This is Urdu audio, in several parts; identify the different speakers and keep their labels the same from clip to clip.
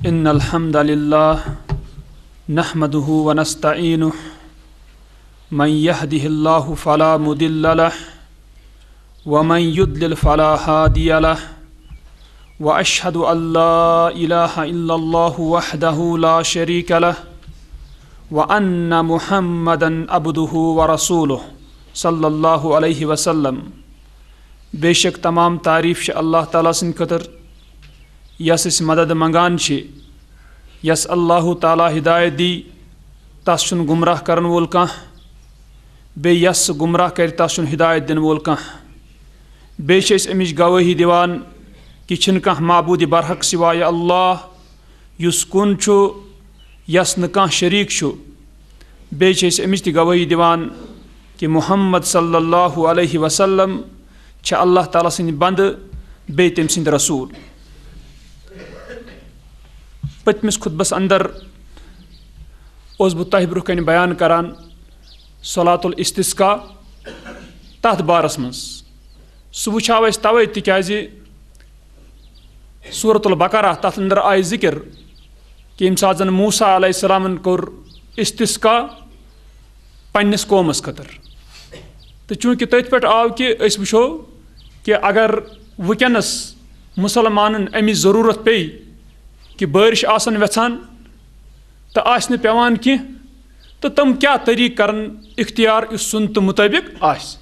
Speaker 1: إن الحمد لله نحمده ونستعينه من يهده الله فلا مضل له ومن يضلل فلا هادي له وأشهد أن لا إله إلا الله وحده لا شريك له وأن محمدا عبده ورسوله صلی اللہ علیہ وسلم. بے شک تمام تعریف اللہ تعالیٰ سٕنٛدِ خٲطرٕ یس أسۍ مدد منگان چھِ، یس اللہ تعالیٰ ہدایت دی تس چھُنہٕ گمراہ کرن وول کانٛہہ، بیٚیہِ یس سُہ گمراہ کرِ تس چھُنہٕ ہدایت دِنہٕ وول کانٛہہ. بیٚیہِ چھِ أسۍ اَمِچ گوٲہی دِوان کہِ چھِنہٕ کانٛہہ معبوٗدِ برحق سوایہِ اللہ یُس کُن چھُ، یس نہٕ کانٛہہ شریٖک چھُ. بیٚیہِ چھِ أسۍ اَمِچ تہِ گوٲہی دِوان کہ محمد صلی اللہ علیہ وسلم چھِ اللہ تعالیٰ سٕنٛدۍ بنٛدٕ بیٚیہِ تٔمۍ سٕنٛدۍ رسوٗل. پٔتمِس خُطبس اندر اوسُس بہٕ تۄہہِ برونٛہہ کَنہِ بیان کران صلات الاستسقاء تَتھ بارس منٛز. سُہ وٕچھاو أسۍ تَوَے تِکیٛازِ سورۃ البقرہ تَتھ اندر آیہِ ذِکر کہ ییٚمہِ ساتہٕ زن موسیٰ علیہ السلامن کوٚر استسقاء پننِس قومس خٲطرٕ. تہٕ چوٗنٛکہِ تٔتھۍ پٮ۪ٹھ آو کہ أسۍ وٕچھو کہ اگر وٕنکٮ۪نس مُسلمانن اَمِچ ضروٗرت پیٚیہِ کہ بٲرِش آسن یژھان تہٕ آسہِ نہٕ پیٚوان کینٛہہ تہٕ تِم کیٛاہ طٔریٖقہٕ کرن اختیار یُس سُنتہٕ مُطٲبِق آسہِ.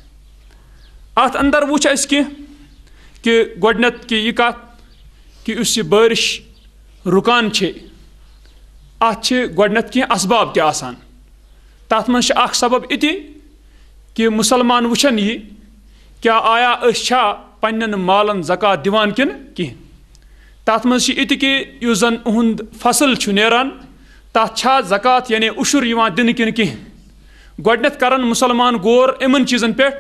Speaker 1: اتھ اندر وٕچھ اَسہِ کینٛہہ کہ گۄڈنٮ۪تھ کہ یہِ کتھ کہ یُس یہِ بٲرِش رُکان چھِ اتھ چھِ گۄڈنٮ۪تھ کینٛہہ اسباب تہِ آسان. تَتھ منٛز چھِ اکھ سبب یہِ تہِ کہ مُسلمان وٕچھن یہِ کیٛاہ آیا أسۍ چھا پننٮ۪ن مالن زکات دِوان کِنہٕ کینٛہہ. تَتھ منٛز چھِ یہِ تہِ کہ یُس زن اُہُنٛد فصل چھُ نیران تتھ چھا زکات یعنی عُشُر یِوان دِنہٕ کِنہٕ کینٛہہ. گۄڈنٮ۪تھ کرن مُسلمان غور یِمن چیٖزن پٮ۪ٹھ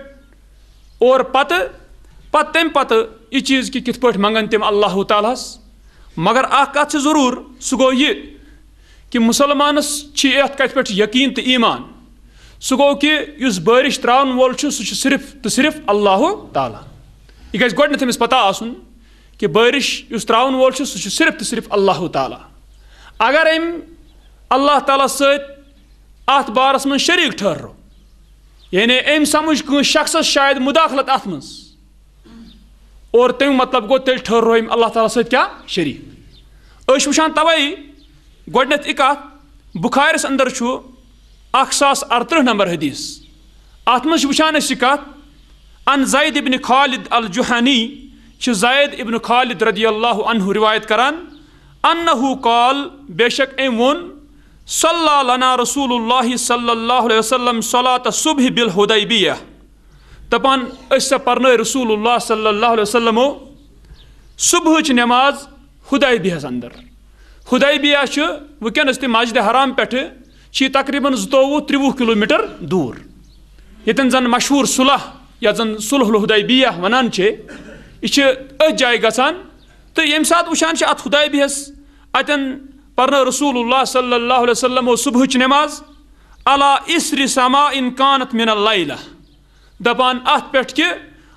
Speaker 1: اور پتہٕ تمہِ پتہٕ یہِ چیٖز کہ کِتھ پٲٹھۍ منگن تِم اللہ تعالیٰ ہس. مگر اکھ کتھ چھِ ضروٗر، سُہ گوٚو یہِ کہ مُسلمانس چھِ یتھ کتھِ پٮ۪ٹھ یقیٖن تہٕ ایٖمان. سُہ گوٚو کہ یُس بٲرِش ترٛاوَن وول چھُ سُہ چھُ صرف تہٕ صرف اللہ تعالیٰ. یہِ گژھِ گۄڈنٮ۪تھ أمِس پتہ آسُن کہ بٲرِش یُس ترٛاوَن وول چھُ سُہ چھُ صرف تہٕ صرف اللہ تعالیٰ. اگر أمۍ اللہ تعالیٰ سۭتۍ اتھ بارس منٛز شریٖک ٹھٔہرو یعنی أمۍ سمجھ کٲنٛسہِ شخصس شاید مُداخلت اتھ منٛز اور تمیُک مطلب گوٚو تیٚلہِ ٹھٔہرو أمۍ اللہ تعالیٰ سۭتۍ کیٛاہ شریٖک. أسۍ چھِ وٕچھان توے گۄڈنٮ۪تھ یہِ کتھ بُخارِس اندر چھُ 1038 نمبر حدیث. اتھ منٛز چھِ وٕچھان أسۍ یہِ کتھ ان زید ابن خالد الجُحانی چھِ زید ابن خالد رضی اللہ عنہ روایت کران انہو قال بے شک أمۍ ووٚن صلی لنا رسول اللہ صلی اللہ علیہ وسلم صلاۃ الصبح بالحدیبیہ. دپان أسۍ سا پرنٲے رسول اللہ صلی اللہ علیہ وسلمو صبحٕچ نٮ۪ماز حدیبیہس اندر. حدیبیہ چھُ وٕنکٮ۪نس تہِ مسجدِ حرام پٮ۪ٹھٕ چھِ یہِ تقریٖباً 22-23 کِلوٗمیٖٹر دوٗر. ییٚتٮ۪ن زن مشہوٗر صلح یتھ زن صلح الحدیبیہ ونان چھِ یہِ چھِ أتھۍ جایہِ گژھان. تہٕ ییٚمہِ ساتہٕ وٕچھان چھِ اتھ حدیبیہس اتٮ۪ن پرنٲو رسول اللہ صلی اللہ علیہ وسلمو صبحٕچ نٮ۪ماز علی اِسرِ سماء کانت من اللیلہ. دپان اتھ پٮ۪ٹھ کہ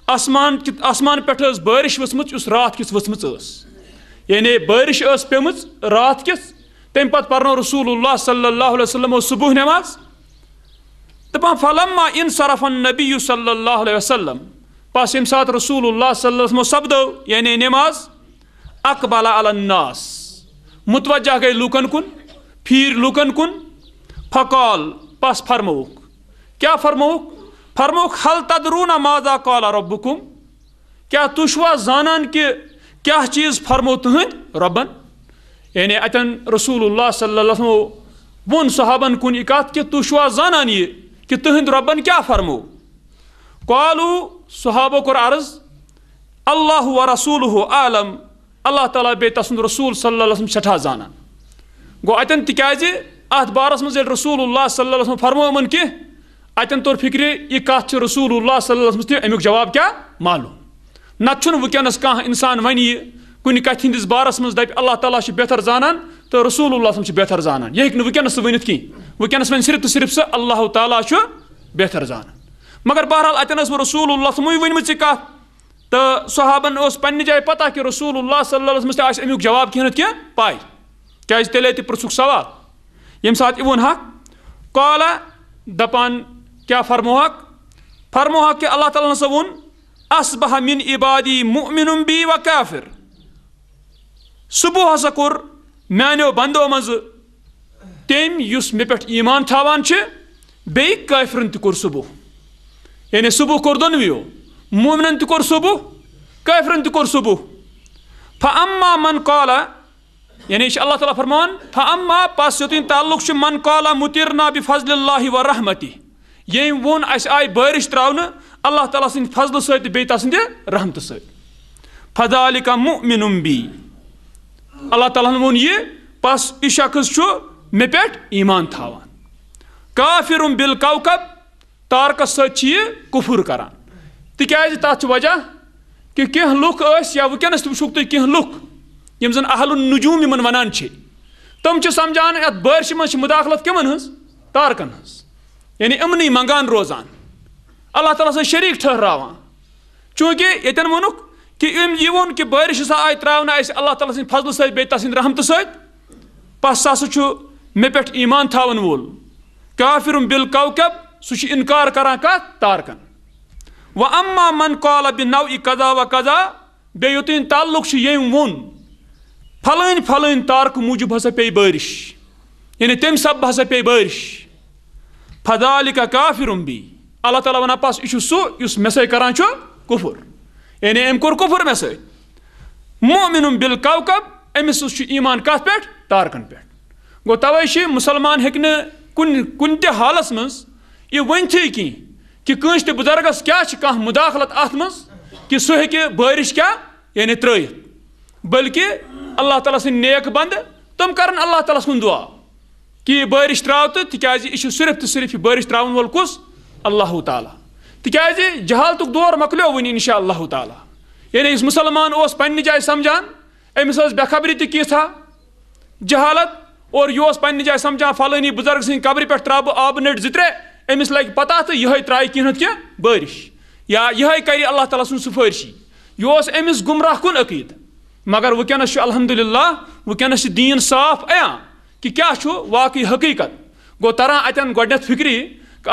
Speaker 1: آسمان پٮ۪ٹھ ٲس بٲرِش ؤژھمٕژ یُس راتھ کِژھ ؤژھمٕژ ٲس. یعنی بٲرِش ٲس پیٚمٕژ راتھ کِژھ. تمہِ پتہٕ پرنٲو رسول اللہ صلی اللہ علیہ وسلمو صبح نٮ۪ماز. دپان فلما انصرف النبی صلی اللہ علیہ وسلم پس ییٚمہِ ساتہٕ رسول اللہ صلی اللہ علیہ وسلمو سپدٲو یعنی نٮ۪ماز اقبل علی الناس متوجہ گٔے لوٗکن کُن، پھیٖرۍ لوٗکن کُن. فقال پس فرمووُکھ کیٛاہ فرمووُکھ حل تدروٗنہ ماذا قال ربکُم کیٛاہ تُہۍ چھُوا زانان کہ کیٛاہ چیٖز فرمو تُہنٛدۍ رۄبن. یعنی اتٮ۪ن رسول اللہ صلی اللہ علیہ وسلمو ووٚن صحابن کُن یہِ کتھ کہ تُہۍ چھُوا زانان یہِ کہ تُہنٛدۍ رۄبن کیٛاہ فرمو. قالوٗ صحابو کوٚر عرض اللہ و رسوٗلہ عالم اللہ تعالیٰ بیٚیہِ تسُنٛد رسوٗل صلی اللہ علیہ وسلم سٮ۪ٹھاہ زانان. گوٚو اتٮ۪ن تِکیٛازِ اتھ بارس منٛز ییٚلہِ رسول اللہ صلی اللہ علیہ وسلم فرمو یِمن کینٛہہ اتٮ۪ن توٚر فِکرِ یہِ کتھ چھِ رسول اللہ صلی اللہ علیہ وسلم تہِ امیُک جواب کیٛاہ معلوٗم. نتہٕ چھُنہٕ وٕنکٮ۪نس کانٛہہ انسان ونہِ یہِ کُنہِ کتھِ ہٕنٛدِس بارس منٛز دپہِ اللہ تعالیٰ چھُ بہتر زانان تہٕ رسول اللہ صلی اللہ علیہ وسلم چھُ بہتر زانان. یہِ ہیٚکہِ نہٕ وٕنکٮ۪نس سُہ ؤنِتھ کینٛہہ. وٕنکٮ۪نس وۄنۍ صرف تہٕ صرف سُہ اللہ تعالیٰ چھُ بہتر زانان. مگر بہرحال اتٮ۪ن ٲس وۄنۍ رسول اللہ صلی ؤنمٕژ یہِ کتھ تہٕ صحابن اوس پننہِ جایہِ پتہ کہ رسول اللہ صلی اللہ علیہ وسلم تہِ آسہِ امیُک جواب کینٛہہ نتہٕ کینٛہہ پاے. کیازِ تیٚلے تہِ پرٛژھُکھ سوال ییٚمہِ ساتہٕ یہِ ووٚنہَکھ قالا دَپان کیٛاہ فرموہَکھ کہ اللہ تعالیٰ ہسا ووٚن اصبح من عبادی مؤمن بی و کافر صبح ہسا کوٚر میانیو بندو منٛزٕ تٔمۍ یُس مےٚ پٮ۪ٹھ ایٖمان تھاوان چھِ بیٚیہِ کٲفرَن تہِ کوٚر صبح یعنی صبح کوٚر دۄنوٕیو مومنن تہِ کوٚر صبح کٲفرَن تہِ کوٚر صبح فاما من قالا یعنی چھِ اللہ تعالیٰ فرمان فاما پس یوٚتانۍ تعلق چھُ من قالا مُطِرنا بفضل اللہ و رحمتہ ییٚمۍ ووٚن اَسہِ آیہِ بٲرِش ترٛاونہٕ اللہ تعالیٰ سٕنٛدِ فضلہٕ سۭتۍ تہٕ بیٚیہِ تسٕنٛدِ رحمتہٕ سۭتۍ فذالک مؤمن بی اللہ تعالیٰ ہن ووٚن یہِ بس یہِ شخص چھُ مےٚ پٮ۪ٹھ ایٖمان تھاوان کافرٌ بالکوكب تارکس سۭتۍ چھِ یہِ کُفُر کران تِکیازِ تَتھ چھِ وجہ کہ کینٛہہ لُکھ ٲسۍ یا وٕنکٮ۪نس تہِ وٕچھوکھ تُہۍ کینٛہہ لُکھ یِم زن اہل النجوٗم یِمن ونان چھِ تِم چھِ سمجھان یتھ بٲرشہِ منٛز چھِ مُداخلت کٕمن ہٕنٛز تارکن ہٕنٛز یعنی یِمنٕے منگان روزان اللہ تعالیٰ سۭتۍ شریٖک ٹھٔہراوان چوٗنٛکہِ ییٚتٮ۪ن ووٚنُکھ کہ یہِ ووٚن کہ بٲرِش ہسا آیہِ ترٛاونہٕ اَسہِ اللہ تعالیٰ سٕنٛدِ فضلہٕ سۭتۍ بیٚیہِ تسٕنٛدِ رحمتہٕ سۭتۍ پس سُہ ہسا چھُ مےٚ پٮ۪ٹھ ایٖمان تھاون وول کافرٌ بالکوكب سُہ چھُ اِنکار کران کتھ تارکن و اما من قال بنوع قضا و قضا بیٚیہِ یوٚتانۍ تعلق چھُ ییٚمۍ ووٚن پھلٲنۍ تارکہٕ موٗجوٗب ہسا پیٚیہِ بٲرِش یعنی تمہِ سببہٕ ہسا پیٚیہِ بٲرِش فذالک کافرٌ بی اللہ تعالیٰ ونان پس یہِ چھُ سُہ یُس مےٚ سۭتۍ کران چھُ کُفُر یعنی أمۍ کوٚر کُفُر مےٚ سۭتۍ مؤمن بالکوكب أمِس چھُ ایٖمان کتھ پٮ۪ٹھ تارکن پٮ۪ٹھ گوٚو توے چھِ مُسلمان ہیٚکہِ نہٕ کُنہِ تہِ حالس منٛز یہِ ؤنتھٕے کینٛہہ کہ کٲنٛسہِ تہِ بُزرگس کیٛاہ چھِ کانٛہہ مُداخلت اتھ منٛز کہ سُہ ہیٚکہِ بٲرِش کیٛاہ یعنی ترٛٲیِتھ بلکہِ اللہ تعالیٰ سٕنٛدۍ نیک بنٛدٕ تِم کرن اللہ تعالیٰ ہس کُن دُعا کہ یہِ بٲرِش ترٛاو تہٕ تِکیازِ یہِ چھُ صرف تہٕ صرف یہِ بٲرِش ترٛاوَن وول کُس اللہ تعالیٰ تِکیازِ جہالتُک دور مۄکلیو وٕنہِ انشاء اللہ تعالیٰ یعنی یُس مُسلمان اوس پننہِ جایہِ سمجھان أمِس ٲس بے خبری تہِ کیژھا جہالت اور یہِ اوس پننہِ جایہِ سمجھان فلٲنی بُزرگ سٕنٛدِ قبرِ پٮ۪ٹھ ترٛاوٕ بہٕ آبہٕ نٔٹۍ 2-3 أمِس لگہِ پتہ تہٕ یِہوے ترٛایہِ کینٛہہ نتہٕ کینٛہہ بٲرِش یا یِہوے کرِ اللہ تعالیٰ سُنٛد سُفٲرشی یہِ اوس أمِس گُمراہ کُن عقیٖدٕ مگر وٕنکٮ۪نس چھُ الحمدُاللہ وٕنکٮ۪نس چھُ دیٖن صاف عیان کہ کیٛاہ چھُ واقعی حقیٖقت گوٚو تران اتٮ۪ن گۄڈنٮ۪تھ فِکرِ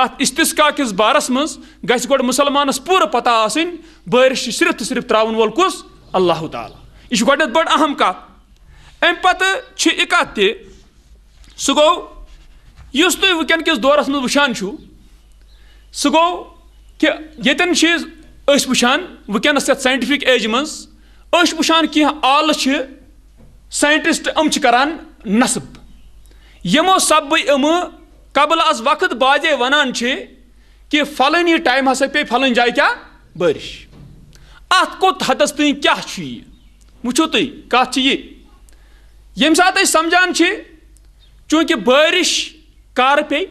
Speaker 1: اتھ استسقا کِس بارس منٛز گژھِ گۄڈٕ مُسلمانس پوٗرٕ پتہ آسٕنۍ بٲرِش چھُ صرف تہٕ صرف ترٛاوَن وول کُس اللہ تعالیٰ یہِ چھُ گۄڈنٮ۪تھ بٔڑ اہم کتھ امہِ پتہٕ چھِ یہِ کتھ تہِ سُہ گوٚو یُس تُہۍ وٕنکٮ۪ن کِس دورس منٛز وٕچھان چھُو سُہ گوٚو کہ ییٚتٮ۪ن چھِ أسۍ وٕچھان وٕنکٮ۪نس یتھ ساینٹفک ایجہِ منٛز أسۍ چھِ وٕچھان کینٛہہ آلہٕ چھِ ساینٹسٹ یِم چھِ کران نصب یِمو سببہٕ یِمہٕ قبل از وقت بادے ونان چھِ کہ فلٲنی ٹایم ہسا پیٚیہِ فلٲنۍ جایہِ کیٛاہ بٲرِش اتھ کوٚت حدس تام کیٛاہ چھُ یہِ وٕچھو تُہۍ کتھ چھِ یہِ ییٚمہِ ساتہٕ أسۍ سمجھان چھِ چوٗنٛکہِ بٲرِش کر پیٚیہِ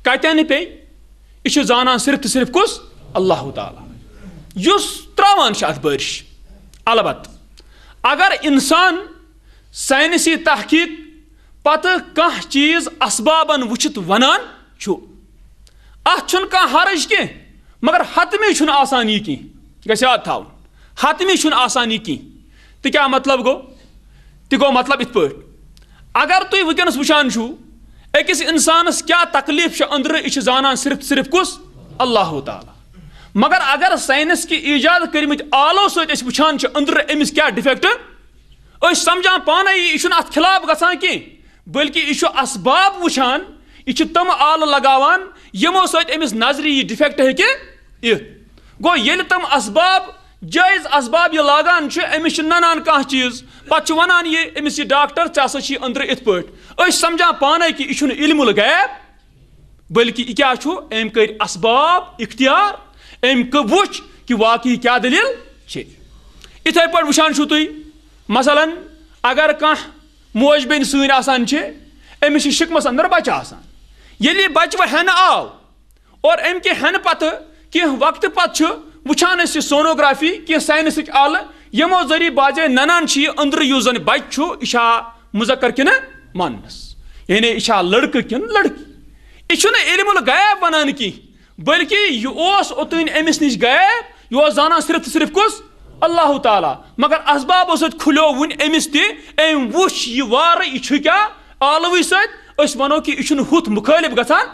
Speaker 1: کتٮ۪ن پیٚیہِ یہِ چھُ زانان صرف تہٕ صرف کُس اللہ تعالیٰ یُس ترٛاوان چھُ اتھ بٲرِش البتہ اگر انسان ساینسی تحقیق پتہٕ کانٛہہ چیٖز اسبابن وٕچھِتھ ونان چھُ اتھ چھُنہٕ کانٛہہ حرج کینٛہہ مگر حتمی چھُنہٕ آسان یہِ کینٛہہ یہِ گژھِ یاد تھاوُن حتمی چھُنہٕ آسان یہِ کینٛہہ تہٕ کیٛاہ مطلب گوٚو تہِ گوٚو مطلب یِتھ پٲٹھۍ اگر تُہۍ وٕنکٮ۪نس وٕچھان چھُو أکِس انسانس کیٛاہ تکلیٖف چھُ أنٛدرٕ یہِ چھُ زانان صرف تہٕ صرف کُس اللہ تعالیٰ مگر اگر ساینس کہِ ایجاد کٔرمٕتۍ آلو سۭتۍ أسۍ وٕچھان چھِ أنٛدرٕ أمِس کیٛاہ ڈِفیکٹ أسۍ سمجھان پانے یہِ چھُنہٕ اتھ خلاف گژھان کینٛہہ بلکہِ یہِ چھُ اسباب وٕچھان یہِ چھِ تِم آلہٕ لگاوان یِمو سۭتۍ أمِس نظرِ یہِ ڈِفیکٹ ہیٚکہِ یِتھ گوٚو ییٚلہِ تِم اسباب جٲیز اسباب یہِ لاگان چھِ أمِس چھِ ننان کانٛہہ چیٖز پتہٕ چھُ ونان یہِ أمِس یہِ ڈاکٹر ژےٚ ہسا چھِ أنٛدرٕ یِتھ پٲٹھۍ أسۍ سمجھان پانے کہِ یہِ چھُنہٕ علم الغیب بلکہِ یہِ کیٛاہ چھُ أمۍ کٔرۍ اسباب اختیار أمۍ وٕچھ کہِ واقعی کیٛاہ دٔلیٖل چھِ یِتھٕے پٲٹھۍ وٕچھان چھُو تُہۍ مثلاً اگر کانٛہہ موج بیٚنہِ سٲنۍ آسان چھِ أمِس چھِ شِکمس انٛدر بچہِ آسان ییٚلہِ یہِ بچہِ وۄنۍ ہٮ۪نہٕ آو اور أمۍ کہِ ہٮ۪نہٕ پتہٕ کینٛہہ وقتہٕ پتہٕ چھُ وٕچھان أسۍ یہِ سونوگرافی کینٛہہ ساینسٕکۍ آلہٕ یِمو ذٔریعہٕ باجے ننان چھِ یہِ أنٛدرٕ یُس زن بچہِ چھُ یہِ چھا مُذکر کِنہٕ مونس یعنی یہِ چھا لڑکہٕ کِنہٕ لڑکی یہِ چھُنہٕ علم الغیب ونان کینٛہہ بلکہِ یہِ اوس اوٚتانۍ أمِس نِش غیب یہِ اوس زانان صرف تہٕ صرف کُس اللہ تعالیٰ مگر اسبابو سۭتۍ کھُلیو وٕنہِ أمِس تہِ أمۍ وٕچھ یہِ وارٕ یہِ چھُ کیٛاہ عالوٕے سۭتۍ أسۍ وَنو کہِ یہِ چھُنہٕ ہُتھ مُخٲلِف گژھان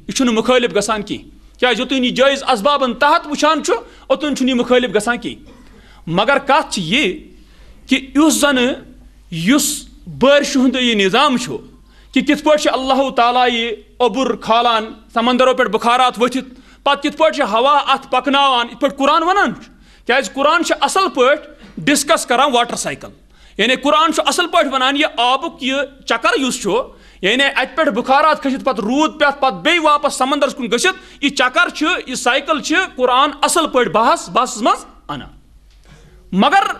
Speaker 1: یہِ چھُنہٕ مُخٲلِف گژھان کینٛہہ کیٛازِ یوٚتن یہِ جٲیِز اسبابن تحت وٕچھان چھُ اوٚتن چھُنہٕ یہِ مُخٲلِف گژھان کینٛہہ مگر کتھ چھِ یہِ کہِ یُس بٲرشہِ ہُنٛد یہِ نظام چھُ کہ کِتھ پٲٹھۍ چھُ اللہ تعالیٰ یہِ اوٚبُر کھالان سمندرو پٮ۪ٹھ بُخارات ؤتھِتھ پتہٕ کِتھ پٲٹھۍ چھُ ہوا اتھ پکناوان یِتھ پٲٹھۍ قرآن ونان چھُ کیٛازِ قرآن چھُ اصل پٲٹھۍ ڈسکس کران واٹر سایکل یعنی قرآن چھُ اصل پٲٹھۍ ونان یہِ آبُک یہِ چکر یُس چھُ یعنی اتہِ پٮ۪ٹھ بُخارات کھٔسِتھ پتہٕ روٗد پٮ۪تھ پتہٕ بیٚیہِ واپس سمندرس کُن گٔژھِتھ یہِ چکر چھُ یہِ سایکل چھِ قرآن اصل پٲٹھۍ بحثس منٛز انان مگر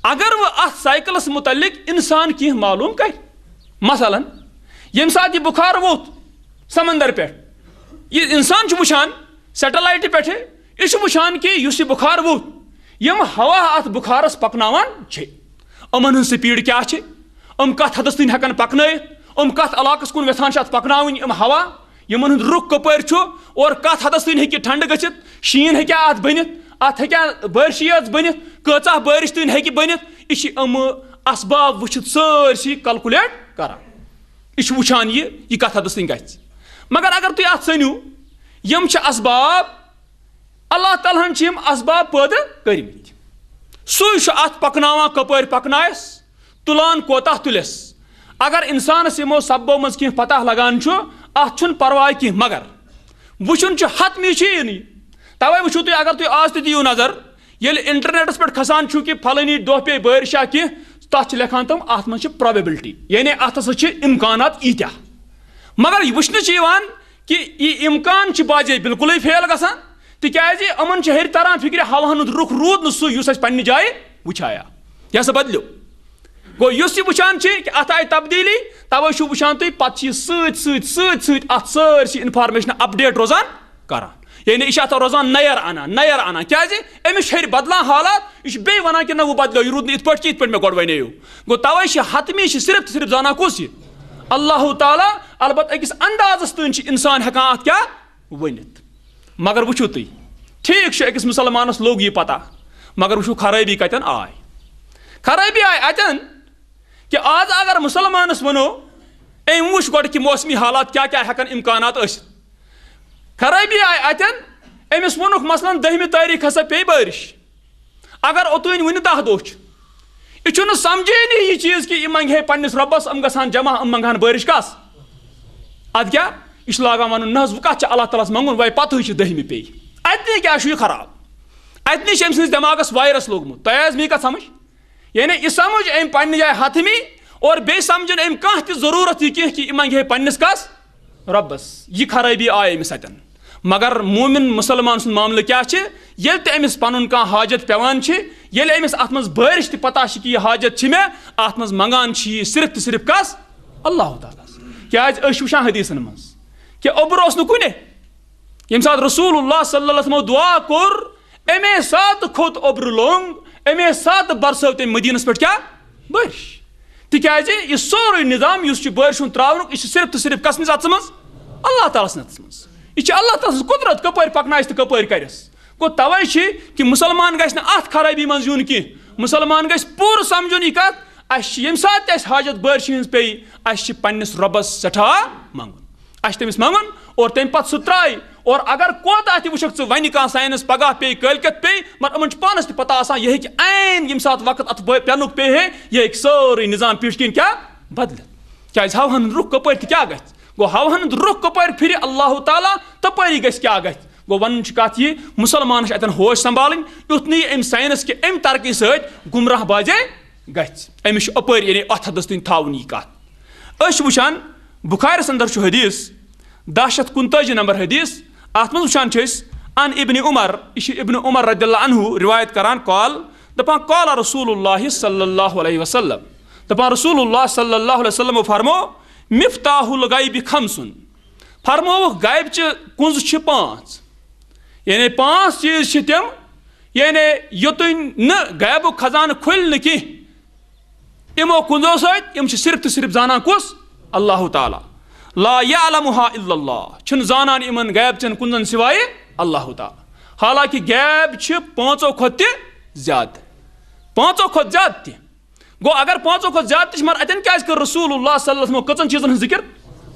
Speaker 1: اگر وۄنۍ اتھ سایکلس متعلق انسان کینٛہہ معلوم کرِ مثلاً ییٚمہِ ساتہٕ یہِ بُخار ووٚتھ سمندر پٮ۪ٹھ یہِ انسان چھُ وٕچھان سیٹلایٹہِ پٮ۪ٹھٕ یہِ چھُ وٕچھان کہِ یُس یہِ بُخار ووٚتھ یِم ہوا اتھ بُخارس پکناوان چھِ یِمن ہٕنٛز سپیٖڈ کیٛاہ چھِ یِم کتھ حدس تام ہٮ۪کن پکنٲیِتھ یِم کتھ علاقس کُن یژھان چھِ اتھ پکناوٕنۍ یِم ہوا یِمن ہُنٛد رُخ کپٲرۍ چھُ اور کتھ حدس تام ہیٚکہِ ٹھنڈٕ گٔژھِتھ شیٖن ہیٚکیٛاہ اتھ بٔنِتھ اتھ ہیٚکیٛاہ بٲرشی یٲژ بٔنِتھ کۭژاہ بٲرِش تام ہیٚکہِ بٔنِتھ یہِ چھِ یِمہٕ اسباب وٕچھِتھ سٲرسٕے کلکُلیٹ کران یہِ چھُ وٕچھان یہِ کتھ حدس تام گژھِ مگر اگر تُہۍ اتھ ژھٕنِو یِم چھِ اسباب اللہ تعالیٰ ہن چھِ یِم اسباب پٲدٕ کٔرمٕتۍ سُے چھُ اتھ پکناوان کپٲرۍ پکنایس تُلان کوتاہ تُلٮ۪س اگر انسانس یِمو سببو منٛز کینٛہہ پتہ لگان چھُ اتھ چھُنہٕ پرواے کینٛہہ مگر وٕچھُن چھُ حتمی چھُ یی نہٕ توے وٕچھِو تُہۍ اگر تُہۍ آز تہِ دِیِو نظر ییٚلہِ انٹرنیٹس پٮ۪ٹھ کھسان چھُ کہِ پھلٲنی دۄہ پیٚیہِ بٲرِش یا کینٛہہ تتھ چھِ لیکھان تِم اتھ منٛز چھِ پرابیبلٹی یعنی اتھ ہسا چھِ امکانات ییٖتیاہ مگر یہِ وٕچھنہٕ چھِ یِوان کہِ یہِ امکان چھِ باجے بالکُلٕے فیل گژھان تِکیٛازِ یِمن چھِ ہیٚرِ تران فِکرِ ہواہن ہُنٛد رُخ روٗد نہٕ سُے یُس اَسہِ پننہِ جایہِ وٕچھایا یہِ ہسا بدلیو گوٚو یُس یہِ وٕچھان چھِ کہِ اتھ آیہِ تبدیٖلی توے چھُو وٕچھان تُہۍ پتہٕ چھِ یہِ سۭتۍ سۭتۍ اتھ سٲرسٕے انفارمیشن اپڈیٹ روزان کران یعنی یہِ چھِ اتھ روزان نیر انان کیٛازِ أمِس چھِ ہیٚرِ بدلان حالات یہِ چھُ بیٚیہِ ونان کہِ نہ وۄنۍ بدلیو یہِ روٗد نہٕ یِتھ پٲٹھۍ کینٛہہ یِتھ پٲٹھۍ مےٚ گۄڈٕ وَنییو گوٚو توے چھِ حتمی چھِ صرف تہٕ صرف زانان کُس یہِ اللہ تعالیٰ البتہ أکِس اندازس تام چھِ انسان ہٮ۪کان اتھ کیٛاہ ؤنِتھ مگر وٕچھِو تُہۍ ٹھیٖک چھُ أکِس مُسلمانس لوٚگ یہِ پتہ مگر وٕچھِو خرٲبی کتٮ۪ن آے خرٲبی آیہِ اتٮ۪ن کہِ آز اگر مُسلمانس ونو أمۍ وٕچھ گۄڈٕ کہِ موسمی حالات کیٛاہ کیٛاہ ہٮ۪کن امکانات ٲسِتھ خرٲبی آیہِ اتٮ۪ن أمِس ووٚنُکھ مثلاً 10 تٲریٖخ ہسا پیٚیہِ بٲرِش اگر اوٚتٲنۍ وُنہِ 10 دۄہ چھِ یہِ چھُنہٕ سمجھٲنی یہِ چیٖز کہِ یہِ منٛگہِ ہے پننِس رۄبس یِم گژھان جمع یِم منٛگہن بٲرِش کس ادٕ کیٛاہ یہِ چھُ لاگان ونُن نہ حظ وۄنۍ کتھ چھِ اللہ تعالیٰ ہس منٛگُن وۄنۍ پتہٕ چھِ 10 پیٚیہِ اتنٕے کیٛاہ چھُ یہِ خراب اتنٕے چھُ أمۍ سٕنٛدِس دٮ۪ماغس وایرس لوٚگمُت تۄہہِ آیہِ حظ میٛٲنۍ کتھ سمجھ یعنی یہِ سمجھ أمۍ پننہِ جایہِ حتمی اور بیٚیہِ سمجھُن أمۍ کانٛہہ تہِ ضروٗرت یہِ کینٛہہ کہِ یہِ منٛگہِ ہے پننِس کس رۄبس یہِ خرٲبی آیہِ أمِس اتٮ۪ن مگر مومن مُسلمان سُنٛد معاملہٕ کیٛاہ چھِ ییٚلہِ تہِ أمِس پنُن کانٛہہ حاجت پیٚوان چھِ ییٚلہِ أمِس اتھ منٛز بٲرِش تہِ پتہ چھِ کہِ یہِ حاجت چھِ مےٚ اتھ منٛز منٛگان چھِ یہِ صرف تہٕ صرف کس اللہ تعالیٰ ہس کیٛازِ أسۍ چھِ وٕچھان حدیٖثن منٛز کہِ اوٚبُر اوس نہٕ کُنہِ ییٚمہِ ساتہٕ رسول اللہ صلی اللہ علیہ وسلمو دُعا کوٚر اَمے ساتہٕ کھوٚت اوٚبرٕ لوٚنٛگ اَمے ساتہٕ برسٲو تٔمۍ مدیٖنس پٮ۪ٹھ کیٛاہ بٲرِش تِکیٛازِ یہِ سورُے نظام یُس چھُ بٲرِش ہُنٛد تراونُک یہِ چھُ صرف تہٕ صرف کسنِس اتھس منٛز اللہ تعالیٰ سٕنٛدِس اتھس منٛز یہِ چھِ اللہ تعالیٰ سٕنٛز قُدرت کپٲرۍ پکنایس تہٕ کپٲرۍ کرٮ۪س گوٚو توے چھِ کہِ مُسلمان گژھِ نہٕ اتھ خرٲبی منٛز یُن کینٛہہ مُسلمان گژھِ پوٗرٕ سمجھُن یہِ کتھ اسہِ چھِ ییٚمہِ ساتہٕ تہِ اسہِ حاجت بٲرشہِ ہٕنٛز پیٚیہِ اسہِ چھِ پننِس رۄبس سٮ۪ٹھاہ منٛگُن اسہِ چھِ تٔمِس منٛگُن اور تمہِ پتہٕ سُہ ترٛایہِ اور اگر کوتاہ تہِ وٕچھکھ ژٕ وَنہِ کانٛہہ ساینس پگاہ پیٚیہِ کٲلکٮ۪تھ پیٚیہِ مگر یِمن چھُ پانس تہِ پتہ آسان یہِ ہیٚکہِ عین ییٚمہِ ساتہٕ وقت اتھ پٮ۪نُک پیٚیہِ ہے یہِ ہیٚکہِ سورُے نظام پیٖٹھۍ کِنۍ کیٛاہ بدلِتھ کیٛازِ ہواہن ہُنٛد رُخ کپٲرۍ تہِ کیٛاہ گژھِ گوٚو ہواہن ہُنٛد رُخ کپٲرۍ پھِرِ اللہ تعالیٰ تپٲری گژھِ کیٛاہ گژھِ گوٚو ونُن چھِ کتھ یہِ مُسلمانس چھِ اتٮ۪ن ہوش سنبھالٕنۍ یُتھ نہٕ یہِ امہِ ساینس کہِ امہِ ترقی سۭتۍ گُمراہ باجے گژھِ أمِس چھُ اپٲرۍ یعنی اتھ حدس تام تھاوُن یہِ کتھ أسۍ چھِ وٕچھان بُخارِس انٛدر چھُ حدیٖث 1049 نمبر حدیٖث اتھ منٛز وٕچھان چھِ أسۍ ان ابن عمر یہِ چھُ ابن عمر رضی اللہ عنہ روایت کران قال دپان قال رسول اللہ صلی اللہ علیہ وسلم دپان رسول اللہ صلی اللہ علیہ وسلمو فرمو مفتاح الغیب خمسن فرمووُکھ غیبچہِ کُنزٕ چھِ 5 یعنی 5 چیٖز چھِ تِم یعنی یوٚتُن نہٕ غیبُک خزانہٕ کھُلہِ نہٕ کینٛہہ یِمو کُنزو سۭتۍ یِم چھِ صرف تہٕ صرف زانان کُس اللہ تعالیٰ لا یعلمُہا الا اللہ چھُنہٕ زانان یِمن غیبچٮ۪ن کُنزن سوایہِ اللہ تعالیٰ حالانکہِ غیب چھِ 5 کھۄتہٕ تہِ زیادٕ پانچو کھت زیادہ تہ گو اگر پانچو کھت زیادہ تہ مگر اتن کیاز کر رسول اللہ صلی اللہ علیہ وسلم کٔژن چیزن ہٕنٛز ذکر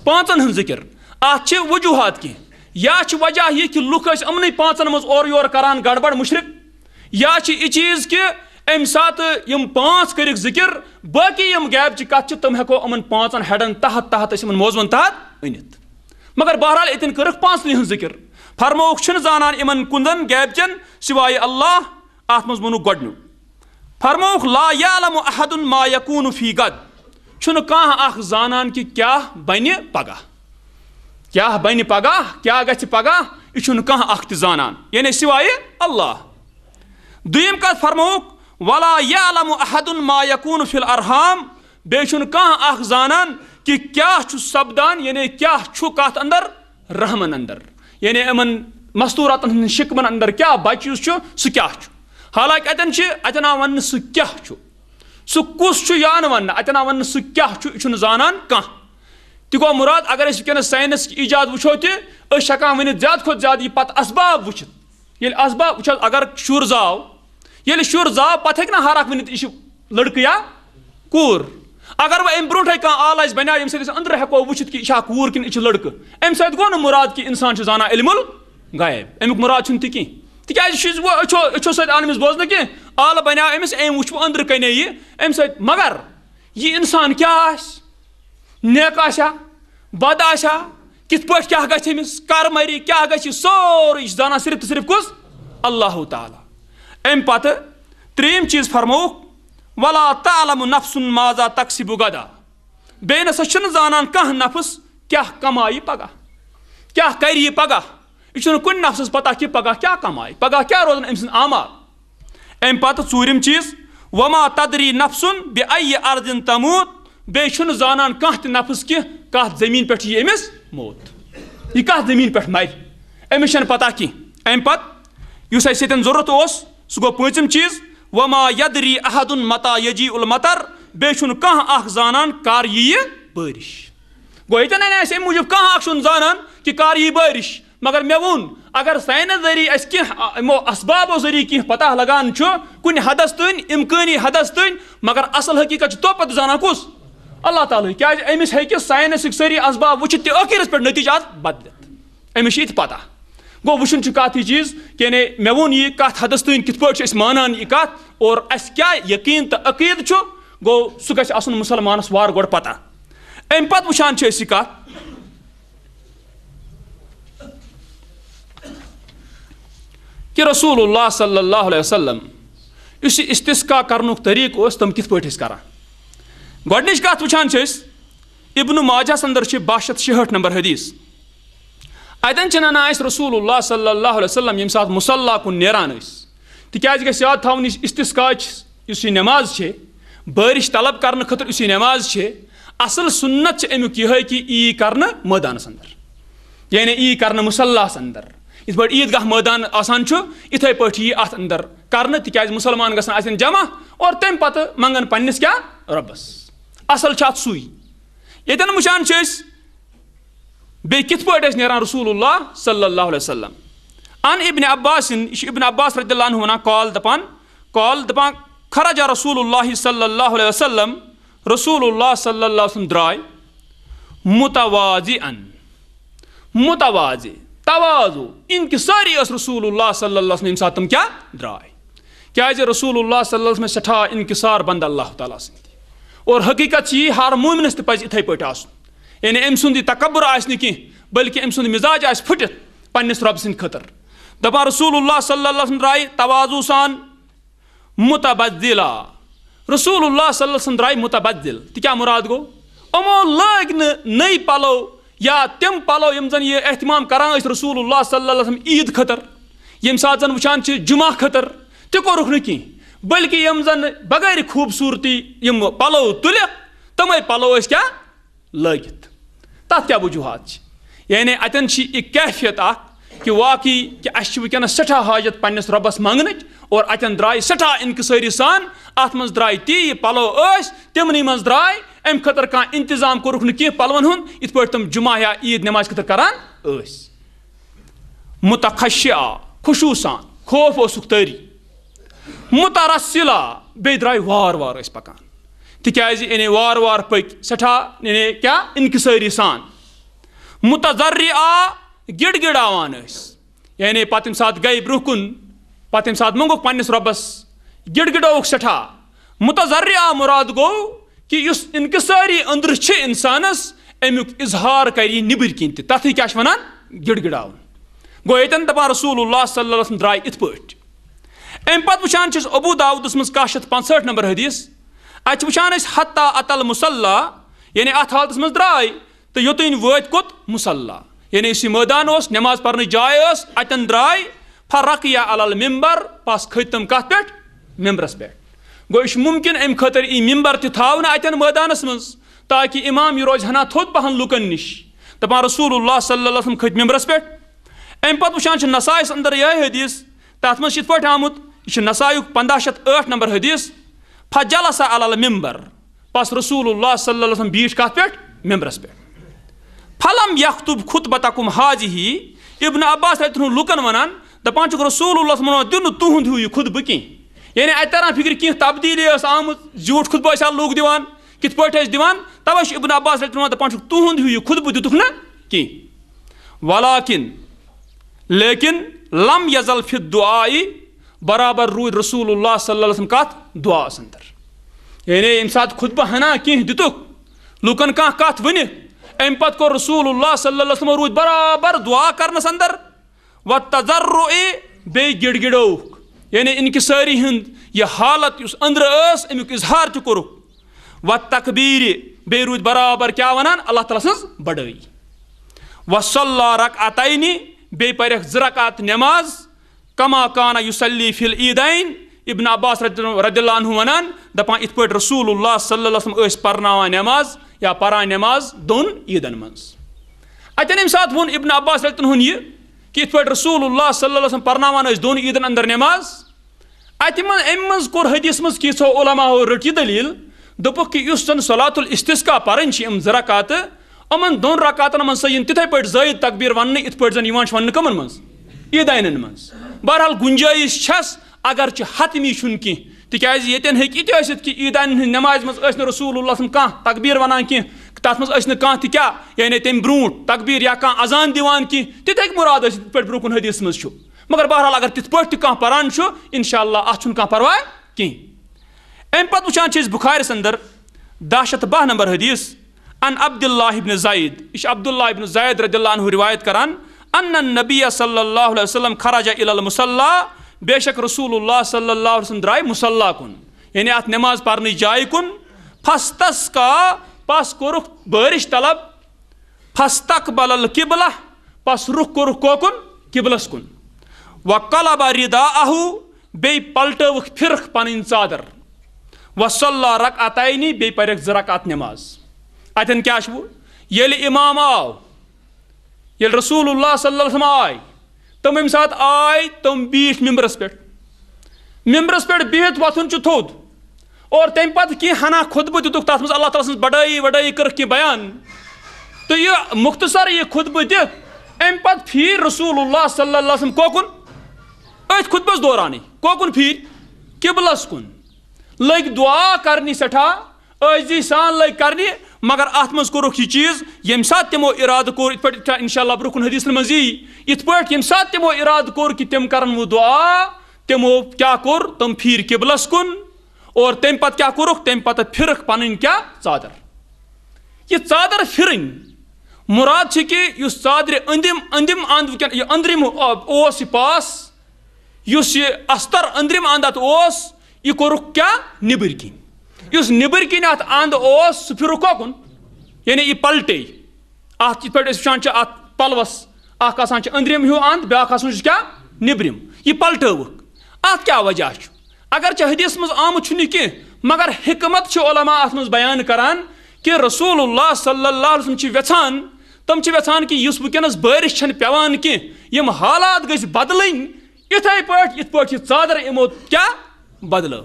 Speaker 1: پانژن ہٕنٛز ذکر اتھ چھِ وجوہات کینٛہہ یا چھِ وجہ یہ کہ لُکھ ٲسۍ یِمنٕے پانژن منٛز اورٕ یورٕ کران گڑبڑ مشرک یا چھِ یہِ چیٖز کہ امہِ ساتہٕ یِم پانٛژھ کٔرِکھ ذکر باقی یِم غیبچہِ کتھ چھِ تِم ہٮ۪کو یِمن پانژن ہیڈن تحت أسۍ یِمن موضوعن تحت أنِتھ مگر بہرحال اتٮ۪ن کٔرٕکھ پانٛژنٕے ہٕنٛز ذکر فرمووُکھ چھِنہٕ زانان یِمن کُندن غیبچن سوائے اللہ اتھ منٛز ووٚنُکھ گۄڈنیُک فرمووُکھ لا یعلم احد ما یکون فی غد چھُنہٕ کانٛہہ اکھ زانان کہ کیاہ بنہِ پگاہ کیاہ گژھِ پگاہ یہِ چھُنہٕ کانٛہہ اکھ تہِ زانان یعنی سوائے اللہ دوٚیِم کتھ فرمووُکھ ولا یعلم احد ما یکون فی الارحام بیٚیہِ چھُنہٕ کانٛہہ اکھ زانان کہ کیاہ چھُ سپدان یعنی کیاہ چھُ کتھ اندر رحمن اندر یعنی یِمن مستوٗراتن ہٕنٛدٮ۪ن شِکمن اندر کیاہ بچہِ یُس چھُ سُہ کیاہ چھُ حالانکہ اتٮ۪ن آو وننہٕ سُہ کیاہ چھُ سُہ کُس چھُ یہِ آو نہٕ وننہٕ اتٮ۪ن آو وننہٕ سُہ کیاہ چھُ یہِ چھُنہٕ زانان کانٛہہ تہِ گوٚو مراد اگر أسۍ وٕنکٮ۪نس ساینس ایجاد وٕچھو تہِ أسۍ چھِ ہٮ۪کان ؤنِتھ زیادٕ کھۄتہٕ زیادٕ یہِ پتہٕ اسباب وٕچھِتھ ییٚلہِ اسباب وٕچھو اگر شُر زاو ییٚلہِ شُر زاو پتہٕ ہیٚکہِ نہٕ ہر اکھ ؤنِتھ یہِ چھُ لڑکہٕ یا کوٗر اگر وۄنۍ امہِ برونٛٹھٕے کانٛہہ آلہٕ آسہِ بنیٛاو ییٚمہِ سۭتۍ أسۍ أنٛدرٕ ہٮ۪کو وٕچھِتھ کہ یہِ چھا کوٗر کِنہٕ یہِ چھُ لڑکہٕ امہِ سۭتۍ گوٚو نہٕ مُراد کہ انسان چھُ زانان علم الغیب امیُک مُراد چھُنہٕ تہِ کینٛہہ تِکیازِ یہِ چھُ أچھو سۭتۍ آو نہٕ أمِس بوزنہٕ کینٛہہ آلہٕ بنیٛاو أمِس أمۍ وٕچھ وۄنۍ أنٛدرٕ کنے یہِ امہِ سۭتۍ مگر یہِ انسان کیاہ آسہِ نیک آسیا بد آسیا کِتھ پٲٹھۍ کیاہ گژھِ أمِس کر مری کیاہ گژھِ یہِ سورُے یہِ چھُ زانان صرف تہٕ صرف کُس اللہ تعالیٰ امہِ پتہٕ ترٛیٚیِم چیٖز فرمووُکھ ولا تعلم نفس ماذا تکسب غدا بیٚیہِ نسا چھُنہٕ زانان کانٛہہ نفس کیاہ کمایہِ پگاہ کیاہ کرِ یہِ پگاہ یہِ چھُنہٕ کُنہِ نفسس پتہ کہ پگاہ کیاہ کمایہِ پگاہ کیاہ روزن أمۍ سٕنٛدۍ اعمال امہِ پتہٕ ژوٗرِم چیٖز وما تدری نفسن بأي ارض تموت بیٚیہِ چھُنہٕ زانان کانٛہہ تہِ نفس کہ کتھ زٔمیٖن پٮ۪ٹھ یی أمِس موت یہِ کتھ زٔمیٖن پٮ۪ٹھ مرِ أمِس چھنہٕ پتہ کینٛہہ امہِ پتہٕ یُس اسہِ ییٚتٮ۪ن ضروٗرت اوس سُہ گوٚو پوٗنٛژِم چیٖز وما یدری احد متا یجی المطر بیٚیہِ چھُنہٕ کانٛہہ اکھ زانان کر ییہِ بٲرِش گوٚو ییٚتٮ۪ن اَنہِ اَسہِ امہِ موٗجوٗب کانٛہہ اکھ چھُنہٕ زانان کہ کر ییہِ بٲرِش مگر مےٚ ووٚن اگر ساینس ذٔریعہٕ اَسہِ کینٛہہ یِمو اسبابو ذٔریعہٕ کینٛہہ پتہ لگان چھُ کُنہِ حدس تانۍ اِمکٲنی حدس تانۍ مگر اصل حقیٖقت چھُ توپتہٕ زانان کُس اللہ تعالیٰ کیازِ أمِس ہیٚکہِ ساینسٕکۍ سٲری اسباب وٕچھِتھ تہِ ٲخرس پٮ۪ٹھ نٔتیٖجات بدلِتھ أمِس چھِ یہِ تہِ پتہ گوٚو وٕچھُن چھُ کتھ یہِ چیٖز کہ یعنی مےٚ ووٚن یہِ کتھ حدس تانۍ کِتھ پٲٹھۍ چھِ أسۍ مانان یہِ کتھ اور اَسہِ کیاہ یقیٖن تہٕ عقیٖدٕ چھُ گوٚو سُہ گژھِ آسُن مُسلمانس وارٕ گۄڈٕ پتہ امہِ پتہٕ وٕچھان چھِ أسۍ یہِ کتھ کہ رسول اللہ صلی اللہ علیہ وسلم یُس یہِ استسقا کرنُک طریٖقہٕ اوس تِم کِتھ پٲٹھۍ ٲسۍ کران گۄڈنِچ کتھ وٕچھان چھِ أسۍ ابن ماجہس اندر چھِ 1266 نمبر حدیٖث اتٮ۪ن چھِ ننان اَسہِ رسول اللہ صلی اللہ علیہ وسلم ییٚمہِ ساتہٕ مُصلیٰ کُن نیران ٲسۍ تِکیازِ گژھِ یاد تھاوُن استسقاچ یُس یہِ نٮ۪ماز چھِ بٲرِش طلب کرنہٕ خٲطرٕ یُس یہِ نٮ۪ماز چھِ اصل سُنت چھِ امیُک یِہے کہ یی کرنہٕ مٲدانس اندر یعنی یی کرنہٕ مُصلیٰس اندر یِتھ پٲٹھۍ عیٖدگاہ مٲدان آسان چھُ یِتھے پٲٹھۍ یی اتھ اندر کرنہٕ تِکیازِ مُسلمان گژھن آسن جمع اور تمہِ پتہٕ منگن پننس کیاہ رۄبس اصل چھُ اتھ سُے ییٚتٮ۪ن وٕچھان چھِ أسۍ بیٚیہِ کِتھ پٲٹھۍ ٲسۍ نیران رسول اللہ صلی اللہ علیہ وسلم ان ابن عباسن یہِ چھُ ابن عباس رضی اللہ عنہ ونان قال دپان خرج رسول اللہ صلی اللہ علیہ وسلم رسول اللہ صلی اللہ علیہ وسلم درٛاے متواضع تواضع انکساری ٲس رسول اللہ صلی اللہ علیہ وسلم ییٚمہِ ساتہٕ تِم کیاہ درٛاے کیازِ رسول اللہ صلی اللہ علیہ وسلم سٮ۪ٹھاہ انکسار بنٛد اللہ تعالیٰ سٕنٛدۍ اور حقیٖقت چھِ یہِ ہر مومنس تہِ پزِ یِتھے پٲٹھۍ آسُن یعنی أمۍ سُنٛد یہِ تکبُر آسہِ نہٕ کینٛہہ بلکہِ أمۍ سُنٛد مِزاج آسہِ پھٕٹِتھ پننس رۄبہٕ سٕنٛدِ خٲطرٕ دپان رسول اللہ صلی اللہ علیہ وسلم درٛاے تواضع سان متبدلا رسول اللہ صلی اللہ علیہ وسلم درٛاے متبدل تہِ کیاہ مُراد گوٚو یِمو لٲگۍ نہٕ نٔے پلو یا تِم پلو یِم زن یہِ احتمام کران ٲسۍ رسول اللہ صلی اللہ علیہ وسلم عیٖد خٲطرٕ ییٚمہِ ساتہٕ زن وٕچھان چھِ جُمعہ خٲطرٕ تہِ کوٚرُکھ نہٕ کینٛہہ بلکہِ یِم زن بغٲرِ خوٗبصوٗرتی یِم پلو تُلِکھ تِمے پلو ٲسۍ کیاہ لٲگِتھ تتھ کیاہ وجوٗہات چھِ یعنی اتٮ۪ن چھِ یہِ کیفیت اکھ کہ واقعی کہ اَسہِ چھِ وٕنکٮ۪نس سٮ۪ٹھاہ حاجت پننس رۄبس منٛگنٕچ اور اتٮ۪ن درٛاے سٮ۪ٹھاہ انکسٲری سان اتھ منٛز درٛاے تی یہِ پلو ٲسۍ تِمنٕے منٛز درٛاے امہِ خٲطرٕ کانٛہہ انتظام کوٚرُکھ نہٕ کینٛہہ پلون ہُنٛد یِتھ پٲٹھۍ تِم جُمعہ یا عیٖد نٮ۪مازِ خٲطرٕ کران ٲسۍ متخشع خُشوٗع سان خوف اوسُکھ تٲری مترسلا بے درائے وار وار اس پکان تکیازِ یعنی وار وار پٔکۍ سٮ۪ٹھاہ یعنی کیٛاہ انکسٲری سان متضرعا گِڑ گِڑاوان ٲسۍ یعنی پتہٕ ییٚمہِ ساتہٕ گٔے برونٛہہ کُن پتہٕ ییٚمہِ ساتہٕ منٛگُکھ پننِس رۄبس گِڑ گِڑووُکھ سٮ۪ٹھاہ متضرعا مراد گوٚو کہ یُس انکسٲری أنٛدرٕ چھِ اِنسانس امیُک اظہار کرِ یہِ نیٚبٕرۍ کِنۍ تہِ تتھٕے کیٛاہ چھِ ونان گِڑ گِڑاوُن گوٚو ییٚتٮ۪ن دپان رسول اللہ صلی اللہ علیہ وسلم درٛاے یِتھ پٲٹھۍ امہِ پتہٕ وٕچھان چھِ أسۍ ابوٗ داوٗدس منٛز 165 نمبر حدیث اتہِ چھِ وٕچھان أسۍ حتیٰ اتل مُصلیٰ یعنی اتھ حالتس منٛز درٛاے تہٕ یوٚتٲنۍ وٲتۍ کوٚت مُصلیٰ یعنی یُس یہِ مٲدان اوس نٮ۪ماز پرنٕچ جاے ٲس اتٮ۪ن درٛاے فرقیا علی المنبر پس کھٔتۍ تِم کتھ پٮ۪ٹھ ممبرس پٮ۪ٹھ گوٚو یہِ چھُ مُمکِن امہِ خٲطرٕ یی ممبر تہِ تھاونہٕ اتٮ۪ن مٲدانس منٛز تاکہِ امام یہِ روزِ ہنا تھوٚد پہن لُکن نِش دپان رسول اللہ صلی اللہ علیہ وسلم کھٔتۍ ممبرس پٮ۪ٹھ امہِ پتہٕ وٕچھان چھِ نسائیس انٛدر یِہے حدیث تتھ منٛز چھِ یِتھ پٲٹھۍ آمُت یہِ چھُ نسایُک 1508 نمبر حدیث فجلس علی المنبر پس رسول اللہ صلی اللہ علیہ وسلم بیٖٹھ کتھ پٮ۪ٹھ ممبرس پٮ۪ٹھ فلم یختب خطبتکم حاضی ابن عباس اتہِ لُکن ونان دپان چھُکھ رسول اللہ صلی اللہ علیہ وسلم دیُت نہٕ تُہُنٛد ہیوٗ یہِ خطبہٕ کینٛہہ یعنی اتہِ تران فکرِ کینٛہہ تبدیٖلی ٲس آمٕژ زیوٗٹھ خطبہٕ ٲسۍ لُکھ دِوان کِتھ پٲٹھۍ ٲسۍ دِوان توے چھُ ابن عباس دپان چھُکھ تُہُنٛد ہیوٗ یہِ خطبہٕ دِتُکھ نہٕ کینٛہہ ولاکن لیکن لم یزل فی الدعاء برابر روٗدۍ رسول اللہ صلی اللہ علیہ وسلم کتھ دعاس انٛدر یعنی ییٚمہِ ساتہٕ خطبہٕ ہنا کینٛہہ دِتُکھ لُکن کانٛہہ کتھ ؤنِکھ امہِ پتہٕ کوٚر رسول اللہ صلی اللہ علیہ وسلم روٗدۍ برابر دعا کرنس انٛدر و تضرع بیٚیہِ گِڑ گِڑووُکھ یعنی انکسٲری ہُنٛد یہِ حالت یُس أنٛدرٕ ٲس امیُک اظہار تہِ کوٚرُکھ و تکبیٖرِ بیٚیہِ روٗدۍ برابر کیٛاہ ونان اللہ تعالیٰ سٕنٛز بڑٲیی و صلیٰ رکعتین بیٚیہِ پرٮ۪کھ 2 رکعت نٮ۪ماز کما کانا یُصلی فی العیٖدین ابن عباس رضی اللہ عنہ ونان دپان یِتھ پٲٹھۍ رسول اللہ صلی اللہ علیہ وسلم ٲسۍ پرناوان نٮ۪ماز یا پران نٮ۪ماز 2 عیٖدن منٛز اتٮ۪ن ییٚمہِ ساتہٕ ووٚن ابن عباس رضی اللہ عنہ یہِ کہ یِتھ پٲٹھۍ رسول اللہ صلی اللہ علیہ وسلم پرناوان ٲسۍ 2 عیٖدن انٛدر نٮ۪ماز اتہِ منٛز امہِ منٛز کوٚر حدیث منٛز کینٛژھو علماہو رٔٹ یہِ دٔلیٖل دوٚپُکھ کہ یُس زن صلات الاستسقا پرٕنۍ چھِ یِم 2 رکعتہٕ یِمن 2 رکعتن منٛز سا یِن تِتھے پٲٹھۍ زٲیِد تقبیٖر وننہٕ یِتھ پٲٹھۍ زن یِوان چھِ وننہٕ کٕمن منٛز عیٖدینن منٛز بہرحال گُنجٲیِش چھس اگر چھِ حتمی چھُنہٕ کینٛہہ تِکیازِ ییٚتٮ۪ن ہیٚکہِ یہِ تہِ ٲسِتھ کہ عیٖدانن ہٕنٛزِ نٮ۪مازِ منٛز ٲسۍ نہٕ رسول اللہ سُنٛد کانٛہہ تقبیٖر ونان کینٛہہ تتھ منٛز ٲسۍ نہٕ کانٛہہ تہِ کیٛاہ یعنی تمہِ برونٛٹھ تقبیٖر یا کانٛہہ اذان دِوان کینٛہہ تہِ تہِ ہیٚکہِ مُراد ٲسِتھ یِتھ پٲٹھۍ برونٛہہ کُن حدیثس منٛز چھُ مگر بہرحال اگر تِتھ پٲٹھۍ تہِ کانٛہہ پران چھُ انشاء اللہ اتھ چھُنہٕ کانٛہہ پرواے کینٛہہ امہِ پتہٕ وٕچھان چھِ أسۍ بُخارِس انٛدر 10 نمبر حدیث ان عبداللہ ابن زید یہِ چھُ عبداللہ ابن زید رضی اللہ عنہ روایت کران ان النبی صلی اللہ علیہ وسلم خرج الی المصلیٰ بے شک رسول اللہ صلی اللہ علیہ وسلم درٛاے مصلیٰ کُن یعنی اتھ نٮ۪ماز پرنٕچ جایہِ کُن فاستسقا پس کوٚرُکھ بٲرِش طلب فاستقبل القبلہ پس رُخ کوٚرُکھ کوکُن قبلس کُن وقلب رداءہ بیٚیہِ پلٹٲوٕکھ پھرکھ پنٕنۍ ژادر وصلیٰ رکعتین بیٚیہِ پرٮ۪کھ 2 رکعت نٮ۪ماز اتٮ۪ن کیٛاہ چھُ ییٚلہِ امام آو ییٚلہِ رسول اللہ صلی اللہ علیہ وسلم آے تِم ییٚمہِ ساتہٕ آے تِم بیٖٹھۍ ممبرس پٮ۪ٹھ بِہِتھ وۄتھُن چھُ تھوٚد اور تمہِ پتہٕ کینٛہہ ہنا خطبہٕ دِتُکھ تتھ منٛز اللہ تعالیٰ سٕنٛز بڑٲیی کٔرٕکھ کینٛہہ بیان تہٕ یہِ مختصر یہِ خطبہٕ دِتھ امہِ پتہٕ پھیٖر رسول اللہ صلی اللہ علیہ وسلم کوکُن أتھۍ خطبس دورانٕے کوکُن پھیٖر قبلس کُن لٔگۍ دعا کرنہِ سٮ۪ٹھاہ عٲجزی سان لٔگۍ کرنہِ مگر اتھ منٛز کوٚرُکھ یہِ چیٖز ییٚمہِ ساتہٕ تِمو ارادٕ کوٚر یِتھ پٲٹھۍ انشاء اللہ برونٛہہ کُن حدیثن منٛز یی یِتھ پٲٹھۍ ییٚمہِ ساتہٕ تِمو ارادٕ کوٚر کہ تِم کرن وۄنۍ دعا تِمو کیٛاہ کوٚر تِم پھیٖرۍ قبلس کُن اور تمہِ پتہٕ کیٛاہ کوٚرُکھ تمہِ پتہٕ پھرکھ پنٕنۍ کیٛاہ ژادر یہِ ژادر پھرٕنۍ مُراد چھِ کہ یُس ژادرِ أنٛدِم انٛد وٕنکٮ۪ن یہِ أنٛدرِم اوس یہِ پاس یُس یہِ استر أنٛدرِم انٛد اتھ اوس یہِ کوٚرُکھ کیٛاہ نیٚبٕرۍ کِنۍ یُس نیٚبٕرۍ کِنۍ اتھ انٛد اوس سُہ پھِرُکھ کوکُن یعنی یہِ پلٹے اتھ یِتھ پٲٹھۍ أسۍ وٕچھان چھِ اتھ پلوس اکھ آسان چھُ أنٛدرِم ہیوٗ انٛد بیٛاکھ آسان چھُ کیٛاہ نیٚبرِم یہِ پلٹٲوٕکھ اتھ کیٛاہ وجہ چھُ اگرچہِ حدیثس منٛز آمُت چھُنہٕ یہِ کینٛہہ مگر حکمت چھِ علما اتھ منٛز بیان کران کہ رسول اللہ صلی اللہ علیہ وسلم چھِ یژھان تِم چھِ یژھان کہ یُس وٕنکٮ۪نس بٲرِش چھنہٕ پیٚوان کینٛہہ یِم حالات گٔژھۍ بدلٕنۍ یِتھے پٲٹھۍ یِتھ پٲٹھۍ یہِ ژادر یِمو کیٛاہ بدلٲو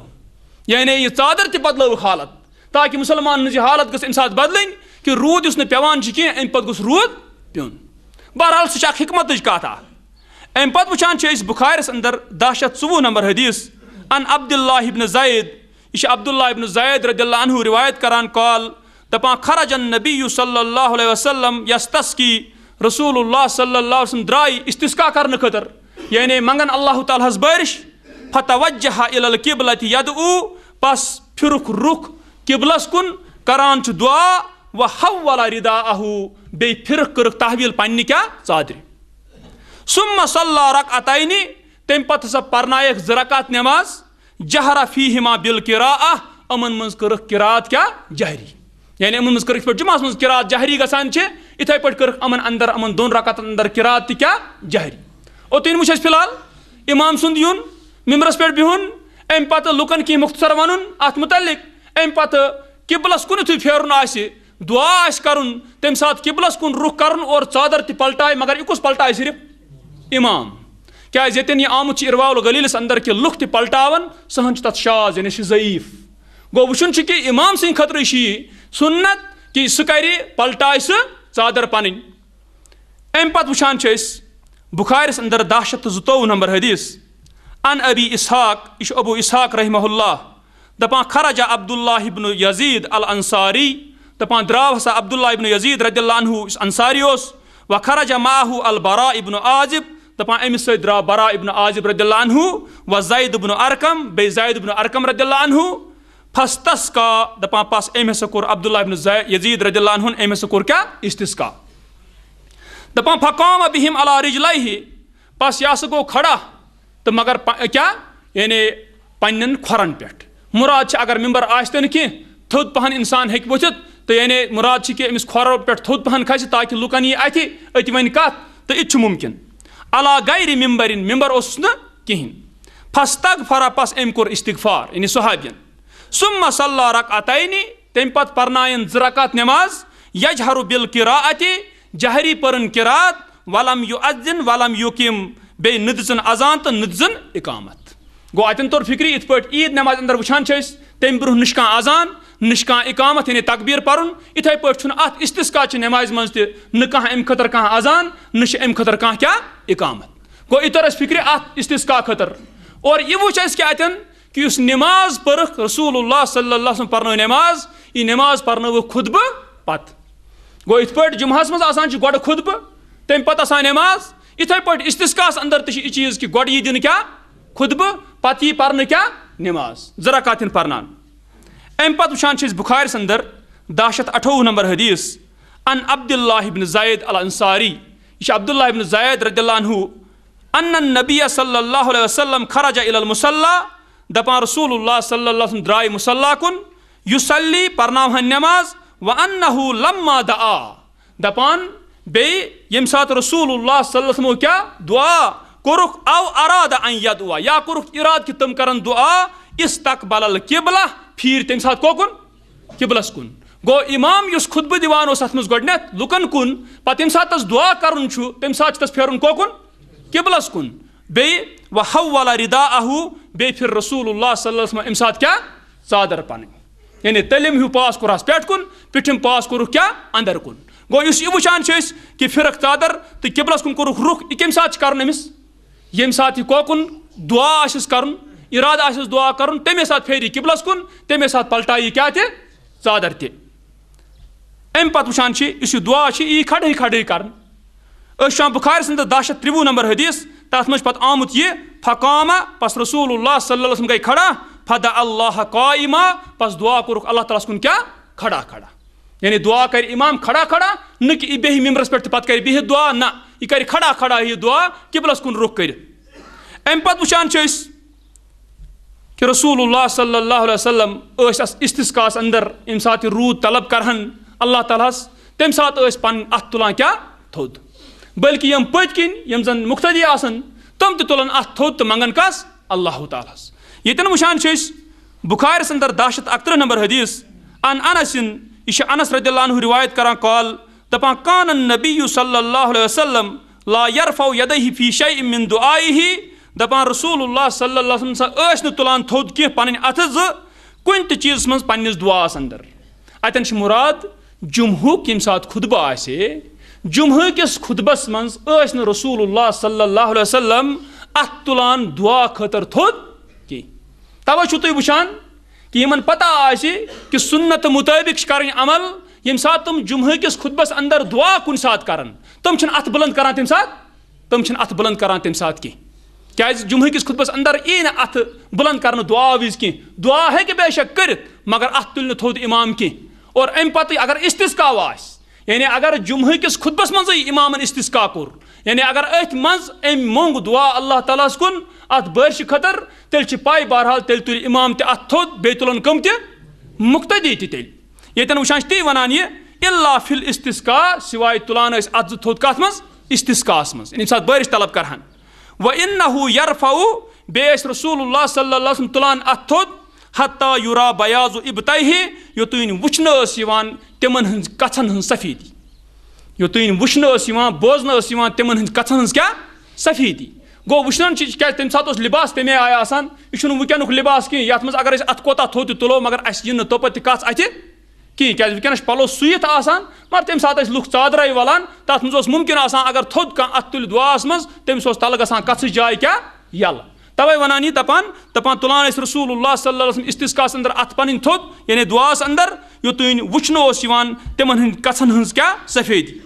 Speaker 1: یعنی یہِ ژادر تہِ بدلٲوٕکھ حالت تاکہِ مُسلمانن ہٕنٛز یہِ حالت گٔژھ امہِ ساتہٕ بدلٕنۍ کہ روٗد یُس نہٕ پیٚوان چھُ کینٛہہ امہِ پتہٕ گوٚژھ روٗد پیوٚن بہرحال سُہ چھِ اکھ حکمتٕچ کتھ اکھ امہِ پتہٕ وٕچھان چھِ أسۍ بُخارِس انٛدر 1024 نمبر حدیث ان عبداللہ ابن زید یہ عبداللہ ابن زید رضی اللہ عنہ روایت کران قال دپان خرج النبی صلی اللہ علیہ وسلم یستسقی رسول اللہ صلی اللہ علیہ وسلم درائے استسقا کرنے خاطر یعنی منگن اللہ تعالیٰ ہس بارش فتوجہ الی القبلۃ یدعو پس پھرک رخ قبلس کن کران چھ دعا وحول رداءہ بی پھرک کرک تحویل پنہ کیا ژادر ثم صلی رکعتین تم پتہ ہسا پرنائک 2 رکعت نماز جہر فیہما بالقراءہ امن منز کرک قراءت کیا جہری یعنی امن منز کرک پہ جمعہ منز قراءت جہری گسان چھ اتھے پہ کرک امن اندر امن 2 رکعت اندر قراءت کیا جہری او تین وچھ فی الحال امام سند یون ممبرس پہ بہن ام پتہ لکن کی مختصر ونن ات متعلق ام پتہ قبلس کن یتھے پھیرن آسہ دعا آسہ کرن تم سات قبلس کن رخ کرن اور ژادر تہ پلٹائے مگر یہ کس پلٹائے صرف امام کیاز یتن یہ آمت ارواء الغلیلس اندر کہ لُکھ تہ پلٹاون سہن چھ تت شاذ یعنی ضعیف گو وچھن چھ کہ امام سن خطر سنت کہ سہ کر پلٹائے سہ ژادر پنن ام پتہ وچھان چھ اس بخارس اندر 1022 نمبر حدیث ان ابی اسحاق یہ ابو اسحاق رحمہ اللہ دپان خرج عبداللہ ابن یزید الانصاری دپان دراو ہسا عبداللہ ابن یزید رضی اللہ عنہ انصاری اس وخرج معه البراء ابن عازب دپان امس سۭتۍ دراو براء ابن عازب رضی اللہ عنہ وزید ابن ارقم بی زید ابن ارقم رضی اللہ عنہ فاستسقا دپان پس ام ہسا کور عبداللہ ابن یزید رضی اللہ عنہ ام ہسا کور کیا استسقا دپان فقام بہم علی رجلیہ پس یہ ہسا گو کھڑا تو مگر کیا یعنی پنن کھورن پہ مراد اگر ممبر آستے نا کی تھوٚد پہن انسان ہیٚکہِ ؤتھِتھ تو یعنی مراد کہ امس کھورو پہ تھوٚد پہن کھسہِ تاکہ لُکن یہ اتہِ ون کت تو یہ ممکن علا غیر ممبرن ممبر اوسُس نہٕ کہین فاستغفر پس ام کور استغفار یعنی صحابین ثم صلی رکعتین تم پتہ پرنائن 2 رکعت نماز یجہر بالقراءۃ جہری پرن قراءت ولم یؤذن ولم یقیم بی ندزن اذان تو ندزن اقامت گو اتن طور فکری ات پہ عید نماز اندر وچھان تم برہ نش کان اذان نش کان اقامت یعنی تکبیر پرن اتھے پہ ات استسقا چہ نماز مز تہ ام خطر کان اذان نش ام خطر کان کیا اقامت گو اتر اس فکری ات استسقا خطر اور یہ وچ کہ اتن کہ اس نماز پرخ رسول اللہ صلی اللہ علیہ وسلم پرنو نماز یہ نماز پرنو خطبہ پت گو ات پہ جمعہس مز آسان گۄڈٕ خطبہ تم پتہ آسان نماز اتھے پہ استسقاس اندر تہ یہ چیز کہ گۄڈٕ یہ دن کیا خطبہ پتہ یہ پرن کیا نماز 2 رکعت پرنان ام پتہ وچھان بخارس اندر 1028 نمبر حدیث ان عبداللہ ابن زید الانصاری یہ عبداللہ ابن زید رضی اللہ عنہ ان النبی صلی اللہ علیہ وسلم خرج الى المصلی دپان رسول اللہ صلی اللہ علیہ وسلم درائے مصلی کن یصلی پرناوہن نماز وانہ لما دعا دپان بی یم سات رسول اللہ صلی اللہ علیہ وسلم کیا دعا کورک او اراد ان یدعا یا کورک اراد کہ تم کرن دعا استقبل القبلہ پھیر تم سات کوکن قبلس کن گو امام یس خطبہ دیوان اس اتمز گڈنیت لکن کن پتہ یم سات تس دعا کرن چھو تم سات تس پھیرن کوکن قبلس کن بی وحول رداءہ بی پھر رسول اللہ صلی اللہ علیہ وسلم ام سات کیا ژادر پن یعنی تلم ہیو پاس کورس پیٹ کن پٹھم پاس کورک کیا اندر کن گو اس یہ وچھان کہ پھرک ژادر تو قبلس کن کورک رخ یہ کم سات کرن امس یم سات یہ کوکن دعا آسس کرن اراد آسس دعا کرن تمے سات پھیری قبلس کن تمے سات پلٹائی کیا تہ ژادر تہ ام پتہ وچھان اس دعا یہ کھڑے کھڑے کرن اشان بخارس اندر 1023 نمبر حدیث تات مجھ پتہ آمت یہ فقام پس رسول اللہ صلی اللہ علیہ وسلم گئی کھڑا فدع اللہ قائما پس دعا کورک اللہ تعالیٰ کن کیا کھڑا کھڑا یعنی دعا کر امام کھڑا کھڑا نہ کہ یہ بیہ ممبرس پہ پتہ کر بہت دعا نہ یہ کر کھڑا کھڑا یہ دعا قبلس کن رخ کر ام پتہ وچھان کہ رسول اللہ صلی اللہ علیہ وسلم استسقاس اندر یم سات رود طلب کرہن اللہ تعالیٰ تم سات پن ات تلان کیا تھوٚد بلکہ یم پت کن یم زن مقتدی آسن تم تہ تلن ات تھوٚد تو منگن کس اللہ تعالیٰ یتن وچھان بخارس اندر 1061 نمبر حدیث ان انس یہ انس رضی اللہ عنہ روایت کران قال دپان کان النبی صلی اللہ علیہ وسلم لا یرفع یدیہ فی شیء من دعائہ دپان رسول اللہ صلی اللہ علیہ وسلم اس نہ تلان تھوٚد کی پن اتھ کن تہ چیز من پنس دعاس اندر اتن مراد جمعہ یم سات خطبہ آسے جمعہ کس خطبس مز نہ رسول اللہ صلی اللہ علیہ وسلم ات تلان دعا خاطر تھوٚد کی توے چھو تُہۍ وٕچھان کہ یمن پتہ آسہِ کہ سنت مطابق کریں عمل یم سات تم جمعہ کس خطبس اندر دعا کن سات کرن تم چھن اتھ بلند کران تم سات کی کیاز جمعہ کس خطبس اندر ای نہ اتھ بلند کرن دعا وز کی دعا ہے کہ بے شک کرت مگر اتھ تل تھود امام کی اور ام پتہ اگر استسقا آس یعنی اگر جمعہ کس خطبس مز امامن استسقا کور یعنی اگر ات مز ام مونگ دعا اللہ تعالیٰ کن ات بارش خطر تیل چھ پائی بہرحال تیل تل امام تہ ات تھود بیت تلن کم تہ مقتدی تہ تیل یتن وچھان تی ونان یہ الا فی الاستسقا سوائے تلان اس ات تھود کت مز استسقاس مز یعنی سات بارش طلب کرہن وانه يرفع بیس رسول اللہ صلی اللہ علیہ وسلم تلان ات تھود حتی یرا بیاض ابطیہ یوتین وچھن اس یوان تمن ہنز کتھن ہنز سفیدی یوتین وچھن اس یوان بوزن اس یوان تمن ہنز کتھن ہنز کیا سفیدی گو وچھنن کیا تم سات اس لباس تمے آئے آسان یہ وکینک لباس کی یت مز اگر ات کوتا تھود تلو مگر اس ین توپت کت اتہ کی وکینس پلو سویت آسان مگر تم سات لوگ چادر ولان تر مز ممکن آسان اگر تھود کھانا ات تل دعاس مز تمس تل گژھان کتھ جائے کیا یل توے ونان یہ دپان تلان اس رسول اللہ صلی اللہ علیہ وسلم استسقاس اندر ات پن تھود یعنی دعاس اندر یوتین وچھن اس یوان تمن ہند کتھن ہنز کیا سفیدی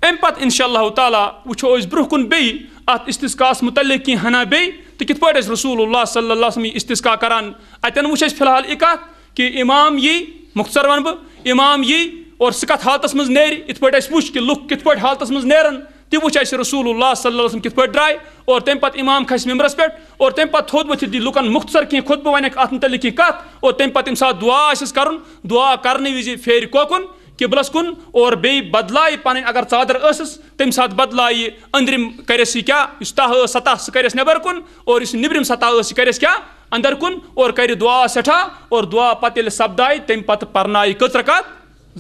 Speaker 1: ام پتہ انشاء اللہ تعالیٰ وچھو اس برہ کن بی ات استسقاس متعلق کی ہنا بی تو کت پہ رسول اللہ صلی اللہ علیہ وسلم استسقا کران اتن وچھ فی الحال یہ کت کہ امام یہ مختصر ون بہ امام یہ اور سہ کت حالتس مز نیر ات پہ وچھ کہ لُکھ کت پہ حالتس مز نیرن تہ وچھ اس رسول اللہ صلی اللہ علیہ وسلم کت پہ درائے اور تم پتہ امام کھس ممبرس پہ اور تم پتہ تھود ورتھ دی لُکن مختصر کی خطبہ ونک ات متعلق کی کت اور تم پتہ تم سات دعا آسس کرن دعا کرنے وز پھیر کوکن قبلس کن اور بی بدلائے پن اگر چادر ٲسٕس تمہِ ساتہٕ بدلائے أنٛدرِم کریس یہ کیا اس تہ ٲس سطح سہ کریس نیبر کن اور اس نبرم سطح ٲس کریس کیا اندر کن اور کر دعا سٹھا اور دعا پتہ ییٚلہِ سپدائے تمہِ پتہٕ پرنائے کٔژ رکات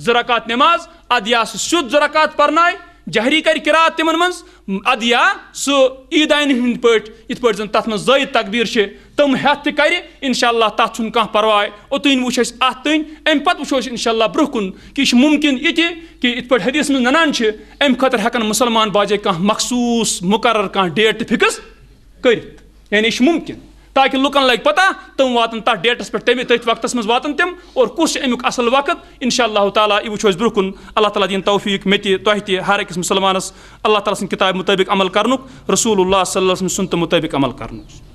Speaker 1: 2 رکات نماز اد یا سہ سیود 2 رکات پرنائے جہری کر قرات تمن مز اد یا سہ عیدین ہند پٲٹھۍ یتھ پٲٹھۍ زن تتھ مز زٲید تکبیر چھ تم ہیتھ تہ کر انشاء اللہ تتھ چھُنہٕ کانٛہہ پرواے اوتین وچھ اس اتھ تین ام پتہٕ وچھو أسۍ انشاء اللہ برونٛہہ کُن کہ یہ ممکن یہ تہ کہ یتھ پٲٹھۍ حدیث مز ننان چھ ام خاطر ہیکن مسلمان باجے کانٛہہ مخصوص مقرر کانٛہہ ڈیٹ تہ فکس کرتھ یعنی یہ ممکن تاکہ لُکن لگ پتہ تم واتن تر ڈیٹس پہ تٔتھۍ وقتس مز واتن تم اور کس امیک اصل وقت انشاء اللہ تعالیٰ یہ وچھو برونٛہہ کُن اللہ تعالیٰ دین توفیق مے تہ تۄہہِ تہ ہر أکِس مسلمانس اللہ تعالیٰ سٕنٛدِ کتابہِ مطٲبق عمل کرنُک رسول اللہ صلی اللہ علیہ وسلم سُنت مطابق عمل کرنُک